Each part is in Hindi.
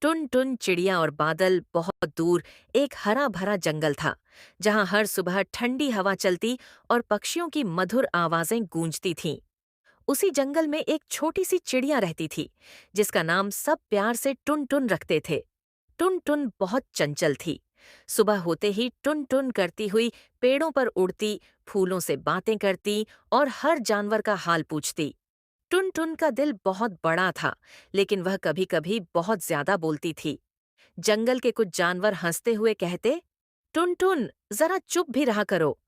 टुन टुन चिड़िया और बादल बहुत दूर एक हरा भरा जंगल था, जहां हर सुबह ठंडी हवा चलती और पक्षियों की मधुर आवाजें गूंजती थीं। उसी जंगल में एक छोटी सी चिड़िया रहती थी, जिसका नाम सब प्यार से टुन टुन रखते थे। टुन टुन बहुत चंचल थी। सुबह होते ही टुन टुन करती हुई पेड़ों पर उड़ती, फूलों से बातें करती और हर जानवर का हाल पूछती। टुन टुन का दिल बहुत बड़ा था, लेकिन वह कभी कभी बहुत ज्यादा बोलती थी। जंगल के कुछ जानवर हंसते हुए कहते, टुन टुन, जरा चुप भी रहा करो।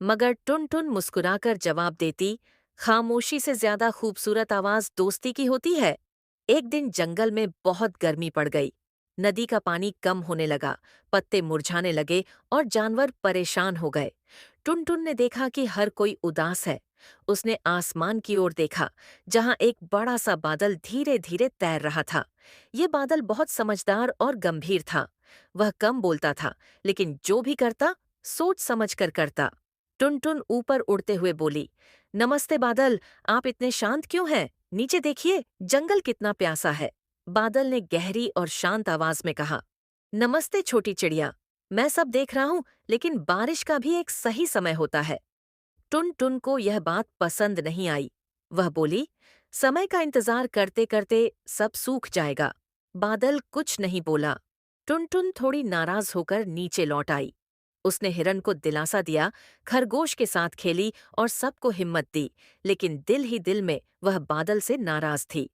मगर टुन टुन मुस्कुराकर जवाब देती, खामोशी से ज्यादा खूबसूरत आवाज दोस्ती की होती है। एक दिन जंगल में बहुत गर्मी पड़ गई। नदी का पानी कम होने लगा, पत्ते मुरझाने लगे और जानवर परेशान हो गए। टुन टुन ने देखा कि हर कोई उदास है। उसने आसमान की ओर देखा, जहां एक बड़ा सा बादल धीरे धीरे तैर रहा था। ये बादल बहुत समझदार और गंभीर था। वह कम बोलता था, लेकिन जो भी करता, सोच समझ कर करता। टुन टुन ऊपर उड़ते हुए बोली, नमस्ते बादल, आप इतने शांत क्यों हैं? नीचे देखिए, जंगल कितना प्यासा है। बादल ने गहरी और शांत आवाज में कहा, नमस्ते छोटी चिड़िया, मैं सब देख रहा हूँ, लेकिन बारिश का भी एक सही समय होता है। टुन टुन को यह बात पसंद नहीं आई। वह बोली, समय का इंतजार करते करते सब सूख जाएगा। बादल कुछ नहीं बोला। टुन टुन थोड़ी नाराज होकर नीचे लौट आई। उसने हिरन को दिलासा दिया, खरगोश के साथ खेली और सबको हिम्मत दी, लेकिन दिल ही दिल में वह बादल से नाराज थी।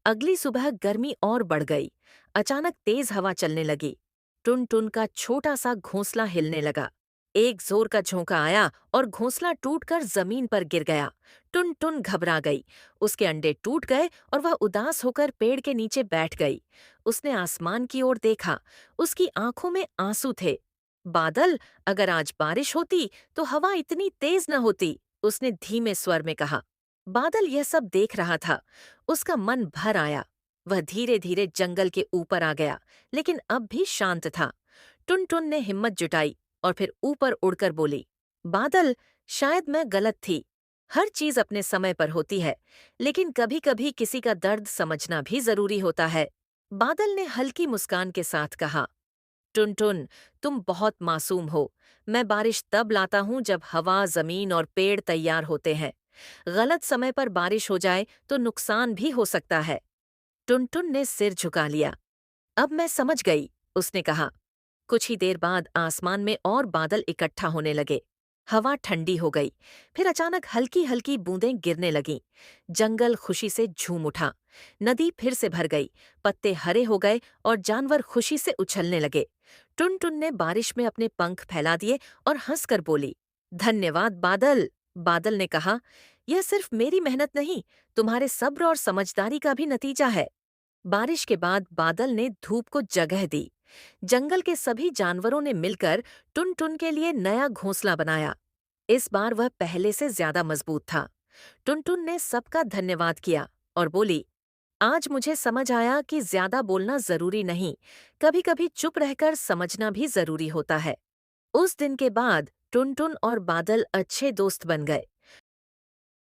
अगली सुबह गर्मी और बढ़ गई। अचानक तेज हवा चलने लगी। टुन टुन का छोटा सा घोंसला हिलने लगा। एक जोर का झोंका आया और घोंसला टूटकर जमीन पर गिर गया। टुन टुन घबरा गई। उसके अंडे टूट गए और वह उदास होकर पेड़ के नीचे बैठ गई। उसने आसमान की ओर देखा। उसकी आंखों में आंसू थे। बादल, अगर आज बारिश होती तो हवा इतनी तेज न होती, उसने धीमे स्वर में कहा। बादल यह सब देख रहा था। उसका मन भर आया। वह धीरे धीरे जंगल के ऊपर आ गया, लेकिन अब भी शांत था। टुन टुन ने हिम्मत जुटाई और फिर ऊपर उड़कर बोली, बादल, शायद मैं गलत थी। हर चीज अपने समय पर होती है, लेकिन कभी कभी किसी का दर्द समझना भी जरूरी होता है। बादल ने हल्की मुस्कान के साथ कहा, टुन टुन, तुम बहुत मासूम हो। मैं बारिश तब लाता हूँ जब हवा, जमीन और पेड़ तैयार होते हैं। गलत समय पर बारिश हो जाए तो नुकसान भी हो सकता है। टुनटुन ने सिर झुका लिया। अब मैं समझ गई, उसने कहा। कुछ ही देर बाद आसमान में और बादल इकट्ठा होने लगे। हवा ठंडी हो गई। फिर अचानक हल्की हल्की बूंदें गिरने लगीं। जंगल खुशी से झूम उठा। नदी फिर से भर गई। पत्ते हरे हो गए और जानवर खुशी से उछलने लगे। टुनटुन ने बारिश में अपने पंख फैला दिए और हंसकर बोली, धन्यवाद बादल। बादल ने कहा, यह सिर्फ मेरी मेहनत नहीं, तुम्हारे सब्र और समझदारी का भी नतीजा है। बारिश के बाद बादल ने धूप को जगह दी। जंगल के सभी जानवरों ने मिलकर टुन टुन के लिए नया घोंसला बनाया। इस बार वह पहले से ज्यादा मजबूत था। टुन टुन ने सबका धन्यवाद किया और बोली, आज मुझे समझ आया कि ज्यादा बोलना जरूरी नहीं, कभी कभी चुप रहकर समझना भी जरूरी होता है। उस दिन के बाद टुन टुन और बादल अच्छे दोस्त बन गए।